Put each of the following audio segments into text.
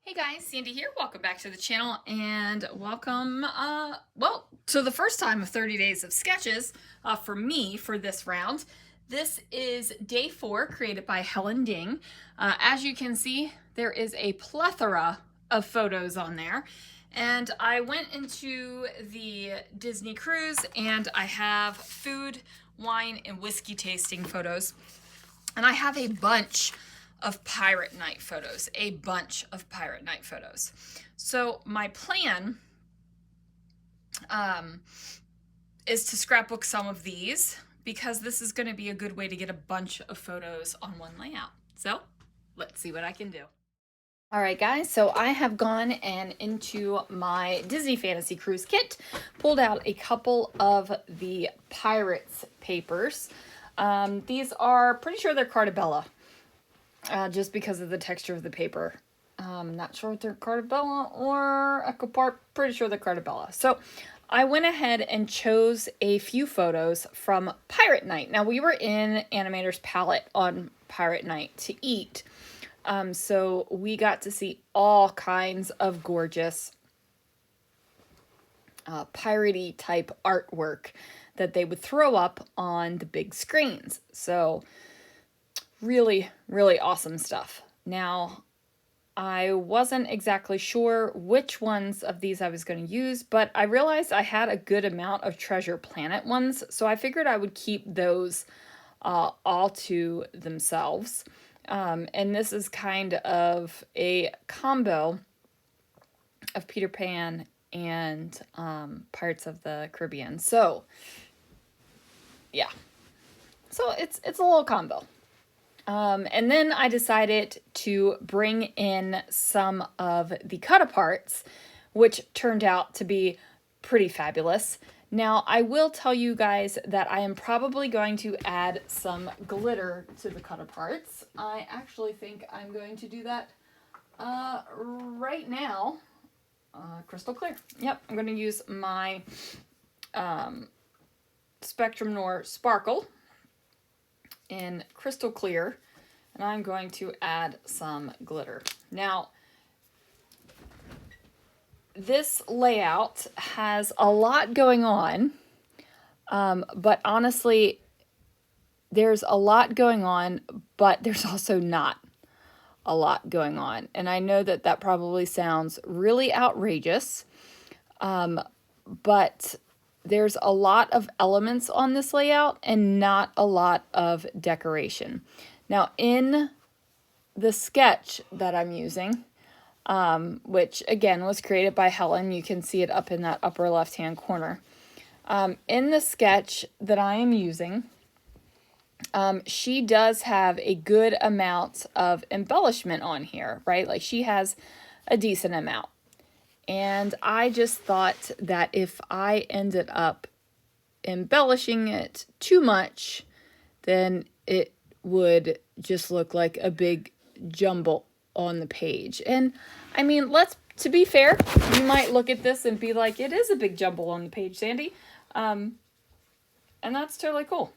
Hey guys, Sandy here. Welcome back to the channel and welcome, to the first time of 30 days of sketches for me for this round. This is day 4, created by Helen Ding. As you can see, there is a plethora of photos on there. And I went into the Disney cruise and I have food, wine, and whiskey tasting photos. And I have a bunch of pirate night photos, So my plan is to scrapbook some of these because this is going to be a good way to get a bunch of photos on one layout. So let's see what I can do. All right, guys, so I have gone and into my Disney Fantasy Cruise kit, pulled out a couple of the Pirates papers. These are, pretty sure they're Cartabella, just because of the texture of the paper. Not sure if they're Cartabella or Ecopart, pretty sure they're Cartabella. So I went ahead and chose a few photos from Pirate Night. Now, we were in Animator's Palette on Pirate Night to eat. So we got to see all kinds of gorgeous piratey type artwork that they would throw up on the big screens. So really, really awesome stuff. Now, I wasn't exactly sure which ones of these I was going to use, but I realized I had a good amount of Treasure Planet ones, so I figured I would keep those all to themselves. And this is kind of a combo of Peter Pan and Pirates of the Caribbean. So, yeah. So it's a little combo. And then I decided to bring in some of the cut-aparts, which turned out to be pretty fabulous. Now, I will tell you guys that I am probably going to add some glitter to the cut-aparts. I actually think I'm going to do that right now. Crystal clear. Yep, I'm going to use my Spectrum Noir Sparkle in crystal clear, and I'm going to add some glitter. Now, this layout has a lot going on, but honestly, there's a lot going on, but there's also not a lot going on. And I know that that probably sounds really outrageous, but there's a lot of elements on this layout and not a lot of decoration. Now, in the sketch that I'm using, which again was created by Helen, you can see it up in that upper left-hand corner. In the sketch that I am using, she does have a good amount of embellishment on here, right? Like she has a decent amount. And I just thought that if I ended up embellishing it too much, then it would just look like a big jumble on the page. And I mean, to be fair, you might look at this and be like, it is a big jumble on the page, Sandy. And that's totally cool.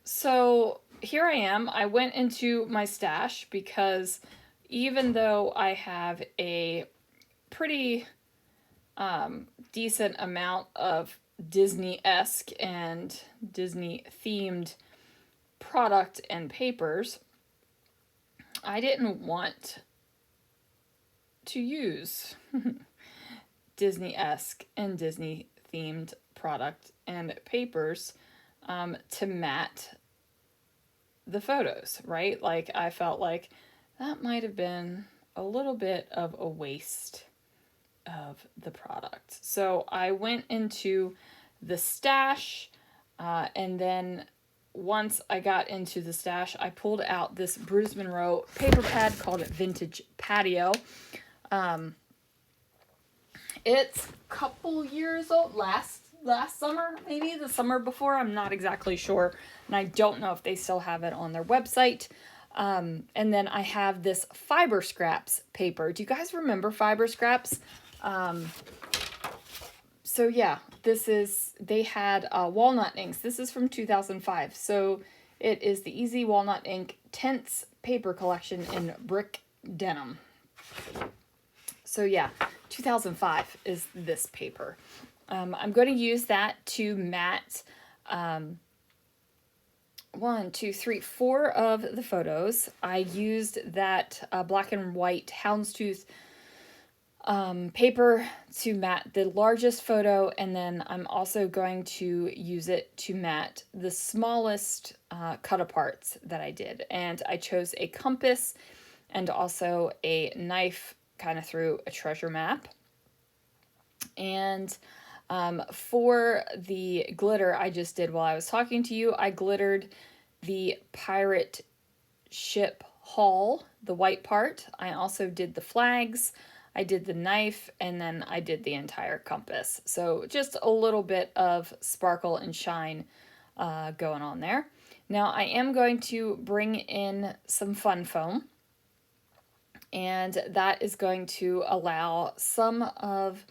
So here I am. I went into my stash because even though I have a pretty decent amount of Disney-esque and Disney-themed product and papers, I didn't want to use Disney-esque and Disney-themed product and papers to mat the photos, right? Like I felt like that might have been a little bit of a waste of the product. So I went into the stash, and then once I got into the stash, I pulled out this Bruce Monroe paper pad, called it Vintage Patio. It's a couple years old, last summer, maybe the summer before, I'm not exactly sure, and I don't know if they still have it on their website. And then I have this Fiber Scraps paper. Do you guys remember Fiber Scraps? So yeah, they had walnut inks. This is from 2005. So it is the Easy Walnut Ink Tense paper collection in brick denim. So yeah, 2005 is this paper. I'm going to use that to mat 4 of the photos. I used that black and white houndstooth paper to mat the largest photo, and then I'm also going to use it to mat the smallest cut aparts that I did. And I chose a compass and also a knife kind of through a treasure map. And for the glitter I just did while I was talking to you, I glittered the pirate ship hull, the white part. I also did the flags, I did the knife, and then I did the entire compass. So just a little bit of sparkle and shine going on there. Now I am going to bring in some fun foam, and that is going to allow some of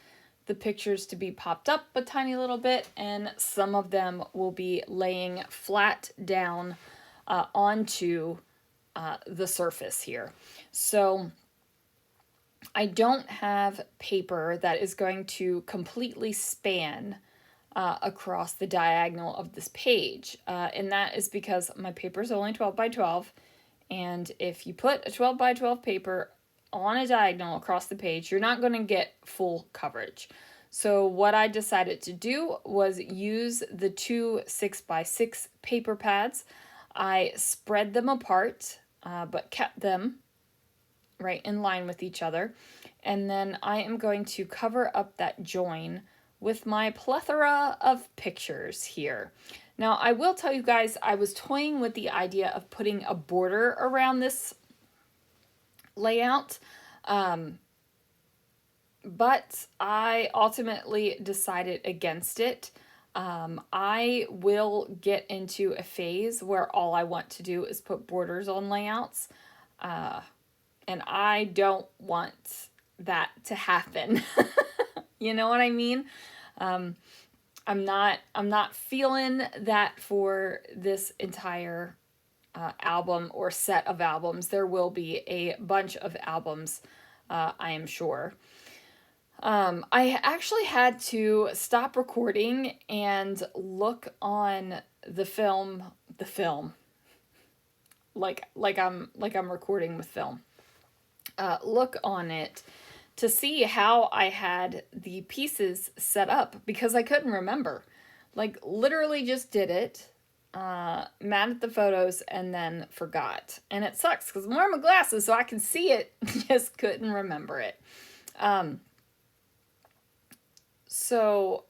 the pictures to be popped up a tiny little bit, and some of them will be laying flat down onto the surface here. So I don't have paper that is going to completely span across the diagonal of this page. And that is because my paper is only 12 by 12. And if you put a 12 by 12 paper on a diagonal across the page, you're not going to get full coverage. So what I decided to do was use the 2 6 by 6 paper pads. I spread them apart, but kept them right in line with each other. And then I am going to cover up that join with my plethora of pictures here. Now, I will tell you guys, I was toying with the idea of putting a border around this layout, but I ultimately decided against it. I will get into a phase where all I want to do is put borders on layouts, and I don't want that to happen. You know what I mean? I'm not feeling that for this entire album or set of albums. There will be a bunch of albums, I am sure. I actually had to stop recording and look on the film, like I'm recording with film. Look on it to see how I had the pieces set up, because I couldn't remember. Like, literally just did it, matted the photos, and then forgot. And it sucks because I'm wearing my glasses so I can see it, just couldn't remember it. So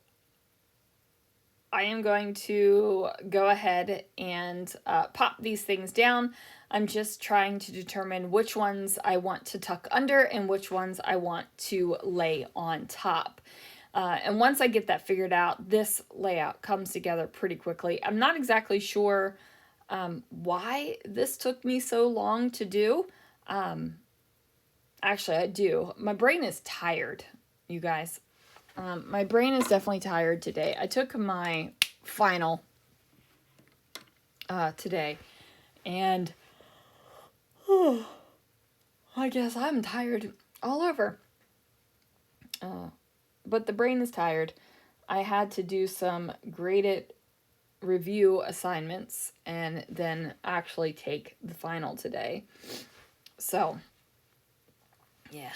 I am going to go ahead and pop these things down. I'm just trying to determine which ones I want to tuck under and which ones I want to lay on top. And once I get that figured out, this layout comes together pretty quickly. I'm not exactly sure why this took me so long to do. Actually, I do. My brain is tired, you guys. My brain is definitely tired today. I took my final today, and I guess I'm tired all over. But the brain is tired. I had to do some graded review assignments and then actually take the final today. So, yeah,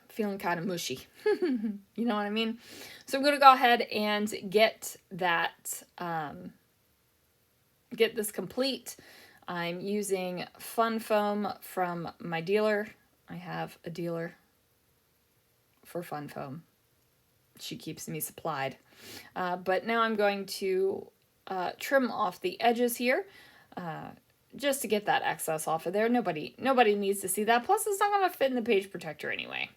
feeling kind of mushy. You know what I mean? So I'm going to go ahead and get that, get this complete. I'm using Fun Foam from my dealer. I have a dealer for Fun Foam. She keeps me supplied. But now I'm going to trim off the edges here, just to get that excess off of there. Nobody needs to see that. Plus, it's not going to fit in the page protector anyway.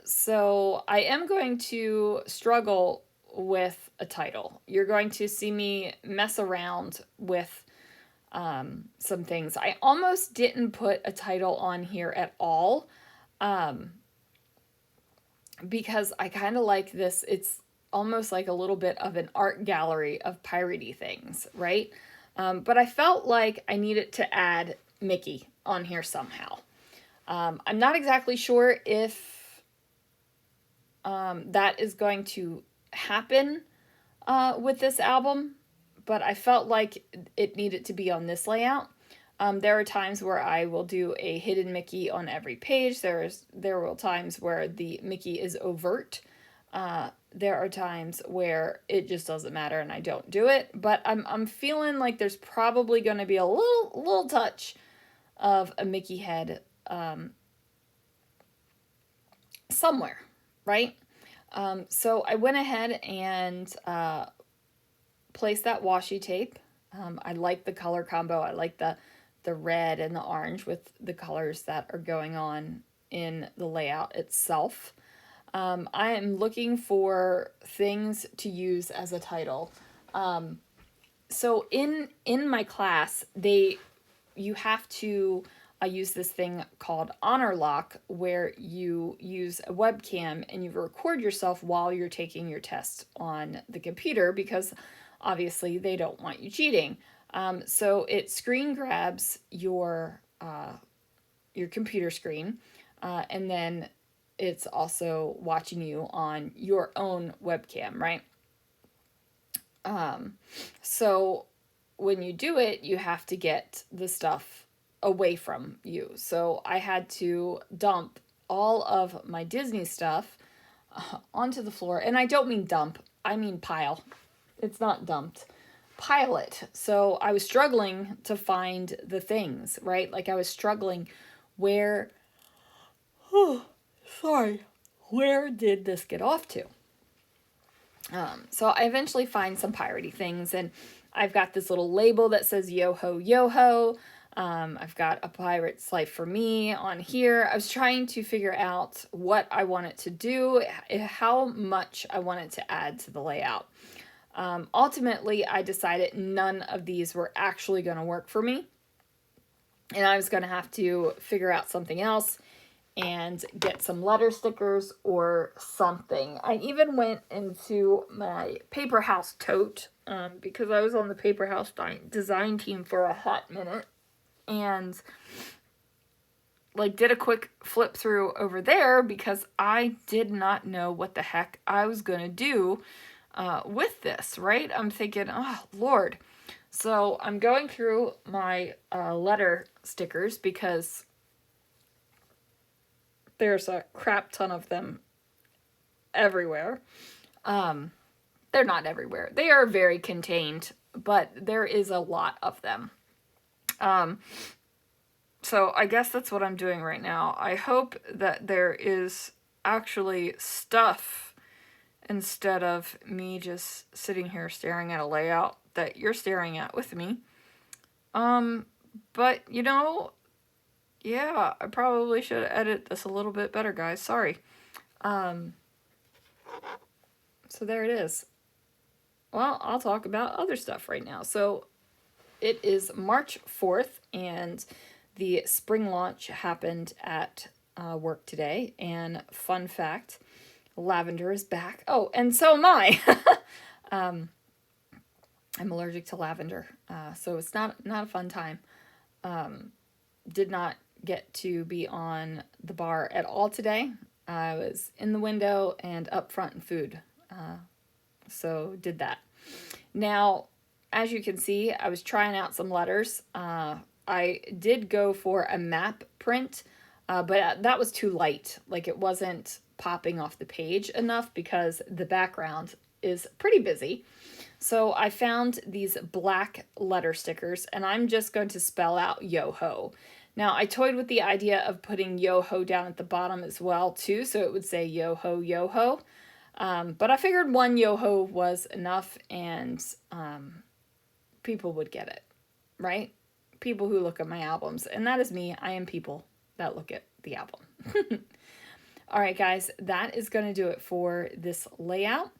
So I am going to struggle with a title. You're going to see me mess around with some things. I almost didn't put a title on here at all, because I kind of like this. It's almost like a little bit of an art gallery of piratey things, right? But I felt like I needed to add Mickey on here somehow. I'm not exactly sure if that is going to happen with this album, but I felt like it needed to be on this layout. There are times where I will do a hidden Mickey on every page. There will times where the Mickey is overt. There are times where it just doesn't matter and I don't do it. But I'm feeling like there's probably going to be a little touch of a Mickey head somewhere, right? So I went ahead and placed that washi tape. I like the color combo. I like the red and the orange with the colors that are going on in the layout itself. I am looking for things to use as a title. So in my class, you have to use this thing called Honor Lock, where you use a webcam and you record yourself while you're taking your test on the computer, because obviously they don't want you cheating. So it screen grabs your computer screen, and then it's also watching you on your own webcam, right? So when you do it, you have to get the stuff away from you. So I had to dump all of my Disney stuff onto the floor. And I don't mean dump, I mean pile. It's not dumped. Pile it. So I was struggling to find the things, right? Like I was struggling where, oh, sorry, where did this get off to? So I eventually find some piratey things, and I've got this little label that says yo ho, yo ho. I've got a pirate's life for me on here. I was trying to figure out what I wanted to do, how much I wanted to add to the layout. Ultimately, I decided none of these were actually going to work for me, and I was going to have to figure out something else and get some letter stickers or something. I even went into my paper house tote, because I was on the paper house design team for a hot minute, and like did a quick flip through over there because I did not know what the heck I was gonna do with this, right? I'm thinking, oh Lord. So I'm going through my letter stickers because there's a crap ton of them everywhere. They're not everywhere. They are very contained, but there is a lot of them. So I guess that's what I'm doing right now. I hope that there is actually stuff instead of me just sitting here staring at a layout that you're staring at with me. But you know, yeah, I probably should edit this a little bit better, guys. Sorry. So there it is. Well, I'll talk about other stuff right now. So it is March 4th, and the spring launch happened at work today. And fun fact, lavender is back. Oh, and so am I. I'm allergic to lavender, so it's not a fun time. Did not get to be on the bar at all today. I was in the window and up front in food, so did that. Now, as you can see, I was trying out some letters. I did go for a map print, but that was too light. Like it wasn't popping off the page enough because the background is pretty busy. So I found these black letter stickers, and I'm just going to spell out yo-ho. Now, I toyed with the idea of putting yo-ho down at the bottom as well, too, so it would say yo-ho, yo-ho. But I figured one yo-ho was enough, and people would get it, right? People who look at my albums, and that is me. I am people that look at the album. All right, guys, that is going to do it for this layout.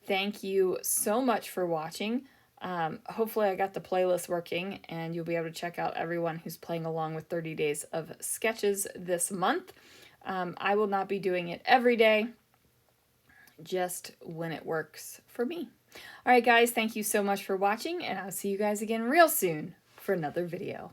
Thank you so much for watching. Hopefully I got the playlist working, and you'll be able to check out everyone who's playing along with 30 Days of Sketches this month. I will not be doing it every day, just when it works for me. All right, guys, thank you so much for watching, and I'll see you guys again real soon for another video.